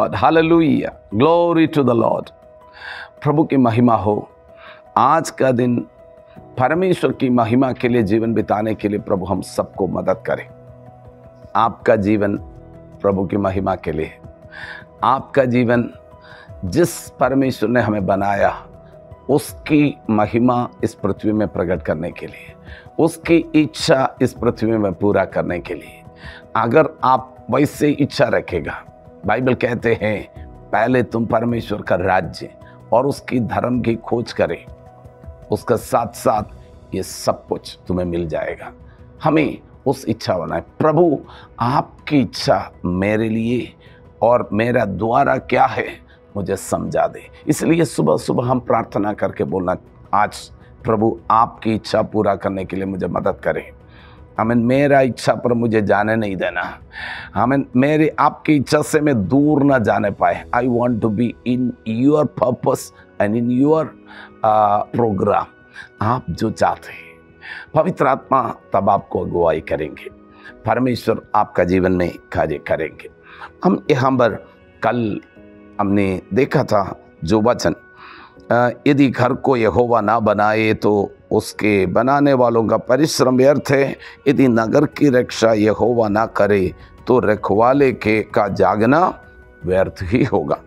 God, hallelujah, glory to the Lord. प्रभु की महिमा हो। आज का दिन परमेश्वर की महिमा के लिए जीवन बिताने के लिए प्रभु हम सबको मदद करे। आपका जीवन प्रभु की महिमा के लिए, आपका जीवन जिस परमेश्वर ने हमें बनाया उसकी महिमा इस पृथ्वी में प्रकट करने के लिए, उसकी इच्छा इस पृथ्वी में पूरा करने के लिए, अगर आप वैसे इच्छा रखेगा, बाइबल कहते हैं पहले तुम परमेश्वर का राज्य और उसकी धर्म की खोज करें, उसका साथ साथ ये सब कुछ तुम्हें मिल जाएगा। हमें उस इच्छा होना है। प्रभु आपकी इच्छा मेरे लिए और मेरा द्वारा क्या है मुझे समझा दे। इसलिए सुबह सुबह हम प्रार्थना करके बोलना, आज प्रभु आपकी इच्छा पूरा करने के लिए मुझे मदद करें। हमें मेरा इच्छा पर मुझे जाने नहीं देना। हमें मेरी आपकी इच्छा से मैं दूर ना जाने पाए। I want to be in your purpose and in your program. आप जो चाहते हैं पवित्र आत्मा तब आपको अगुवाई करेंगे। परमेश्वर आपका जीवन में कार्य करेंगे। हम यहाँ पर कल हमने देखा था जो वचन, यदि घर को यहोवा ना बनाए तो उसके बनाने वालों का परिश्रम व्यर्थ है। यदि नगर की रक्षा यहोवा ना करे तो रखवाले के का जागना व्यर्थ ही होगा।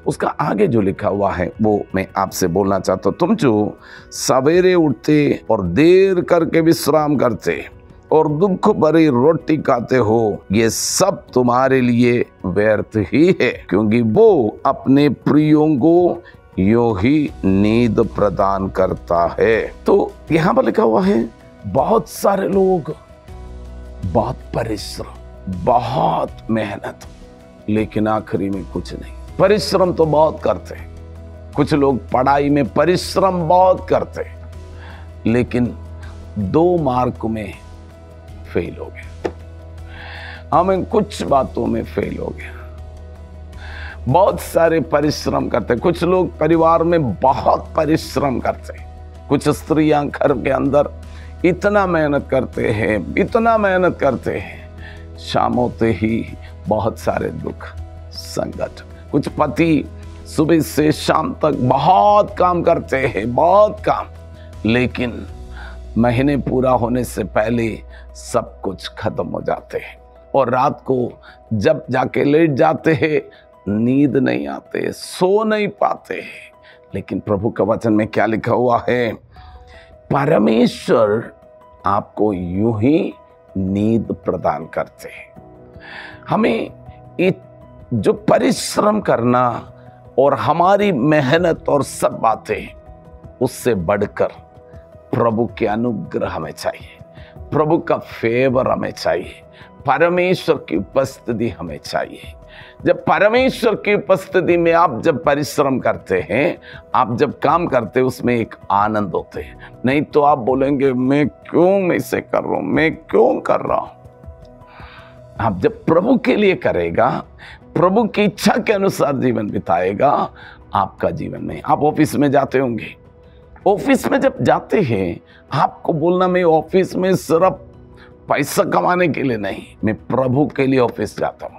उसका आगे जो लिखा हुआ है वो मैं आपसे बोलना चाहता हूँ। तुम जो सवेरे उठते और देर करके विश्राम करते और दुख भरी रोटी खाते हो, ये सब तुम्हारे लिए व्यर्थ ही है, क्योंकि वो अपने प्रियों को यो ही नींद प्रदान करता है। तो यहाँ पर लिखा हुआ है बहुत सारे लोग बहुत परिश्रम, बहुत मेहनत, लेकिन आखिरी में कुछ नहीं। परिश्रम तो बहुत करते, कुछ लोग पढ़ाई में परिश्रम बहुत करते, लेकिन 2 मार्क में फेल हो गए। हमें कुछ बातों में फेल हो गया। बहुत सारे परिश्रम करते, कुछ लोग परिवार में बहुत परिश्रम करते, कुछ स्त्रियां घर के अंदर इतना मेहनत करते हैं, इतना मेहनत करते हैं, शाम होते ही बहुत सारे दुख संकट। कुछ पति सुबह से शाम तक बहुत काम करते हैं, बहुत काम, लेकिन महीने पूरा होने से पहले सब कुछ खत्म हो जाते हैं और रात को जब जाके लेट जाते हैं नींद नहीं आते, सो नहीं पाते। लेकिन प्रभु का वचन में क्या लिखा हुआ है? परमेश्वर आपको यूं ही नींद प्रदान करते हैं। हमें जो परिश्रम करना और हमारी मेहनत और सब बातें, उससे बढ़कर प्रभु के अनुग्रह हमें चाहिए, प्रभु का फेवर हमें चाहिए, परमेश्वर की उपस्थिति हमें चाहिए। जब परमेश्वर की उपस्थिति में आप जब परिश्रम करते हैं, आप जब काम करते हैं, उसमें एक आनंद होते हैं। नहीं तो आप बोलेंगे मैं क्यों ऐसे कर रहा हूं, मैं क्यों कर रहा हूं। आप जब प्रभु के लिए करेगा, प्रभु की इच्छा के अनुसार जीवन बिताएगा, आपका जीवन में। आप ऑफिस में जाते होंगे, ऑफिस में जब जाते हैं आपको बोलना मैं ऑफिस में सिर्फ पैसा कमाने के लिए नहीं, मैं प्रभु के लिए ऑफिस जाता हूं।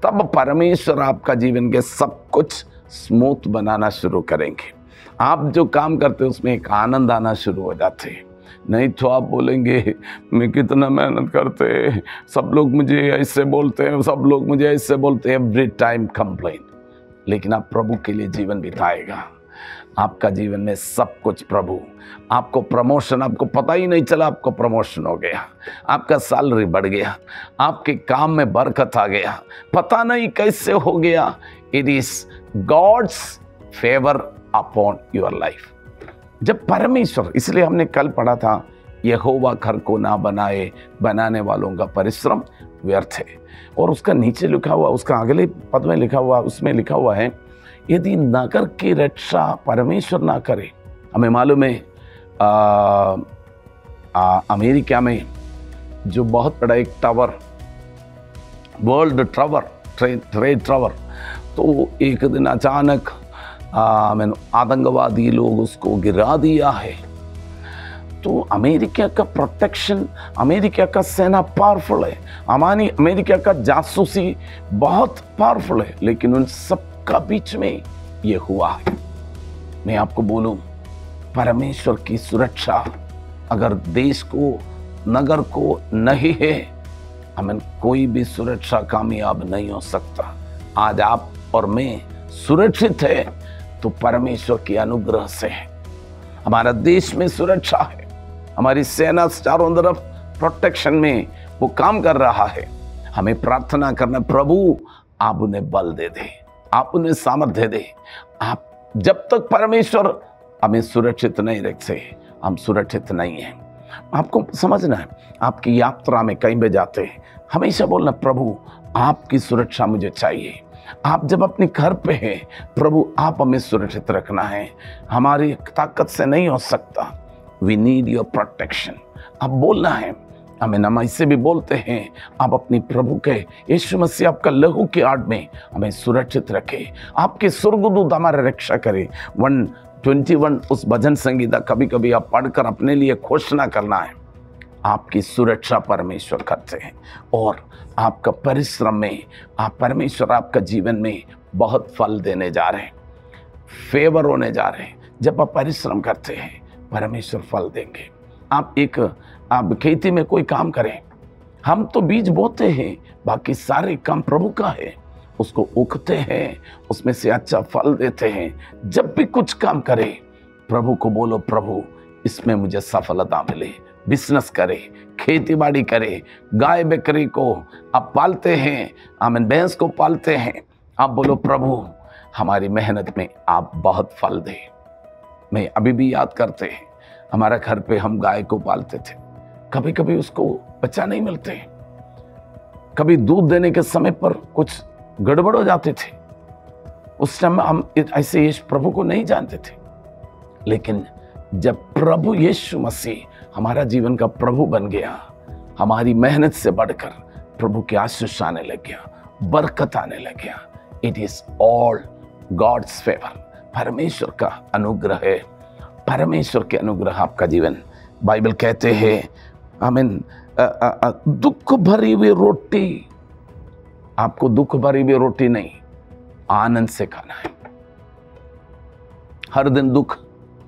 तब परमेश्वर आपका जीवन के सब कुछ स्मूथ बनाना शुरू करेंगे। आप जो काम करते हैं उसमें एक आनंद आना शुरू हो जाते हैं। नहीं तो आप बोलेंगे मैं कितना मेहनत करते हैं, सब लोग मुझे ऐसे बोलते हैं, सब लोग मुझे ऐसे बोलते हैं, एवरी टाइम कंप्लेन। लेकिन आप प्रभु के लिए जीवन बिताएगा, आपका जीवन में सब कुछ प्रभु, आपको प्रमोशन, आपको पता ही नहीं चला आपको प्रमोशन हो गया, आपका सैलरी बढ़ गया, आपके काम में बरकत आ गया, पता नहीं कैसे हो गया। It is God's favour upon your life. जब परमेश्वर, इसलिए हमने कल पढ़ा था यहोवा घर को ना बनाए, बनाने वालों का परिश्रम व्यर्थ है। और उसका नीचे लिखा हुआ, उसका अगले पद में लिखा हुआ, उसमें लिखा हुआ है यदि नगर की रक्षा परमेश्वर ना करे। हमें मालूम है अमेरिका में जो बहुत बड़ा एक tower, world tower, trade tower, तो एक दिन अचानक आतंकवादी लोग उसको गिरा दिया है। तो अमेरिका का प्रोटेक्शन, अमेरिका का सेना पावरफुल है, अमेरिका का जासूसी बहुत पावरफुल है, लेकिन उन सबका बीच में ये हुआ है। मैं आपको बोलूं, परमेश्वर की सुरक्षा अगर देश को, नगर को नहीं है, हमें कोई भी सुरक्षा कामयाब नहीं हो सकता। आज आप और मैं सुरक्षित है तो परमेश्वर के अनुग्रह से है। हमारा देश में सुरक्षा है, हमारी सेना चारों तरफ प्रोटेक्शन में वो काम कर रहा है। हमें प्रार्थना करना, प्रभु आप उन्हें बल दे दे, आप उन्हें सामर्थ्य दे। आप जब तक परमेश्वर हमें सुरक्षित नहीं रखे, हम सुरक्षित नहीं हैं। आपको समझना है, आपकी यात्रा में कहीं भी जाते हैं, हमेशा बोलना, प्रभु आपकी सुरक्षा मुझे चाहिए। आप जब अपने घर पे हैं, प्रभु आप हमें सुरक्षित रखना है, हमारी ताकत से नहीं हो सकता। We need your protection. आप बोलना है, हमें नमाज से भी बोलते हैं, आप अपनी प्रभु के यीशु मसीह आपका लहू के आड़ में हमें सुरक्षित रखे, आपके स्वर्गदूत हमारी रक्षा करे। 121 उस भजन संगीता कभी कभी आप पढ़कर अपने लिए घोषणा करना है, आपकी सुरक्षा परमेश्वर करते हैं और आपका परिश्रम में आप परमेश्वर आपका जीवन में बहुत फल देने जा रहे हैं, फेवर होने जा रहे हैं। जब आप परिश्रम करते हैं, परमेश्वर फल देंगे। आप खेती में कोई काम करें, हम तो बीज बोते हैं, बाकी सारे काम प्रभु का है, उसको उगते हैं, उसमें से अच्छा फल देते हैं। जब भी कुछ काम करें, प्रभु को बोलो, प्रभु इसमें मुझे सफलता मिले। बिजनेस करे, खेती बाड़ी करे, गाय बकरी को आप पालते हैं, आमीन, भैंस को पालते हैं, आप बोलो, प्रभु हमारी मेहनत में आप बहुत फल दे। मैं अभी भी याद करते हैं, हमारा घर पे हम गाय को पालते थे, कभी कभी उसको बच्चा नहीं मिलते, कभी दूध देने के समय पर कुछ गड़बड़ हो जाते थे। उस टाइम हम ऐसे यीशु प्रभु को नहीं जानते थे, लेकिन जब प्रभु यीशु मसीह हमारा जीवन का प्रभु बन गया, हमारी मेहनत से बढ़कर प्रभु के आशीष आने लग गया, बरकत आने लग गया। It is all God's favour, परमेश्वर का अनुग्रह है, परमेश्वर के अनुग्रह आपका जीवन। बाइबल कहते हैं, आमीन, दुख भरी हुई रोटी, आपको दुख भरी हुई रोटी नहीं, आनंद से खाना है। हर दिन दुख,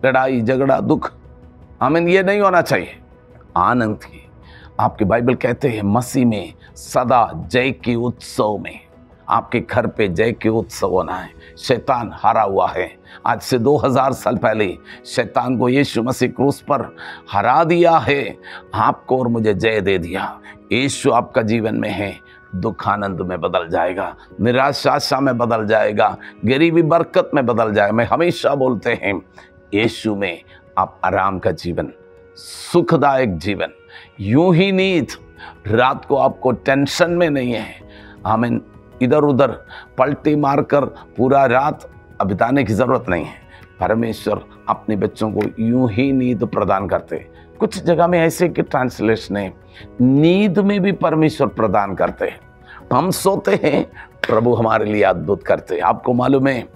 लड़ाई झगड़ा, दुख, आमीन, ये नहीं होना चाहिए। आनंद की, आपकी बाइबल कहते हैं, मसीह में सदा जय के उत्सव में, आपके घर पे जय के उत्सव होना है। शैतान हारा हुआ है। आज से 2000 साल पहले शैतान को यीशु मसीह क्रूस पर हरा दिया है, आपको और मुझे जय दे दिया। यीशु आपका जीवन में है, दुख आनंद में बदल जाएगा, निराशा आशा में बदल जाएगा, गरीबी बरकत में बदल जाएगा। मैं हमेशा बोलते हैं, यीशु में आप आराम का जीवन, सुखदायक जीवन, यूं ही नींद, रात को आपको टेंशन में नहीं है, आमीन, इधर उधर पलटी मारकर पूरा रात बिताने की जरूरत नहीं है। परमेश्वर अपने बच्चों को यूं ही नींद प्रदान करते। कुछ जगह में ऐसे कि ट्रांसलेशन है, नींद में भी परमेश्वर प्रदान करते हैं। हम सोते हैं, प्रभु हमारे लिए अद्भुत करते हैं। आपको मालूम है,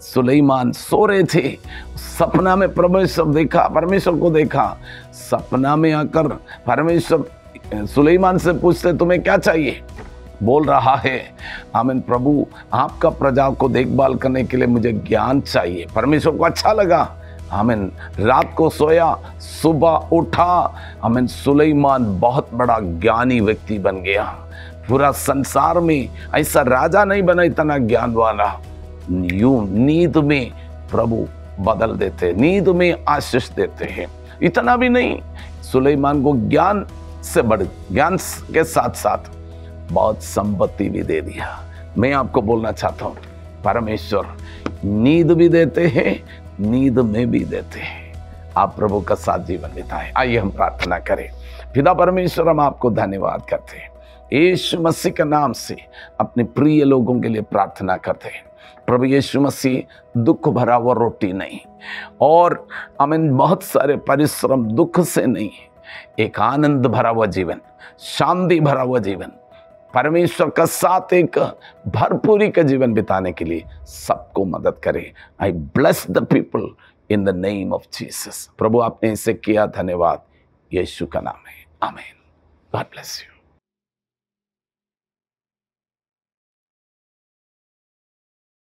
सुलेमान सो रहे थे, सपना में परमेश्वर को देखा। सपना में आकर परमेश्वर सुलेमान से पूछते, तुम्हें क्या चाहिए? बोल रहा है, आमीन, प्रभु आपका प्रजा को देखभाल करने के लिए मुझे ज्ञान चाहिए। परमेश्वर को अच्छा लगा, आमीन, रात को सोया, सुबह उठा, आमीन, सुलेमान बहुत बड़ा ज्ञानी व्यक्ति बन गया। पूरा संसार में ऐसा राजा नहीं बना इतना ज्ञान वाला। यूं नींद में प्रभु बदल देते, नींद में आशीष देते हैं। इतना भी नहीं, सुलेमान को ज्ञान के साथ साथ बहुत संपत्ति भी दे दिया। मैं आपको बोलना चाहता हूं, परमेश्वर नींद भी देते हैं, नींद में भी देते हैं। आप प्रभु का साथ जीवन बिताएं। आइए हम प्रार्थना करें। पिता परमेश्वर, हम आपको धन्यवाद करते हैं, यीशु मसीह के नाम से अपने प्रिय लोगों के लिए प्रार्थना करते हैं। प्रभु यीशु मसीह, दुख भरा हुआ रोटी नहीं, और आमीन, बहुत सारे परिश्रम दुख से नहीं, एक आनंद भरा हुआ जीवन, शांति भरा हुआ जीवन, परमेश्वर का साथ एक भरपूरी का जीवन बिताने के लिए सबको मदद करे। I bless the people in the name of Jesus. प्रभु आपने इसे किया, धन्यवाद। यीशु का नाम है, आमीन। God bless you.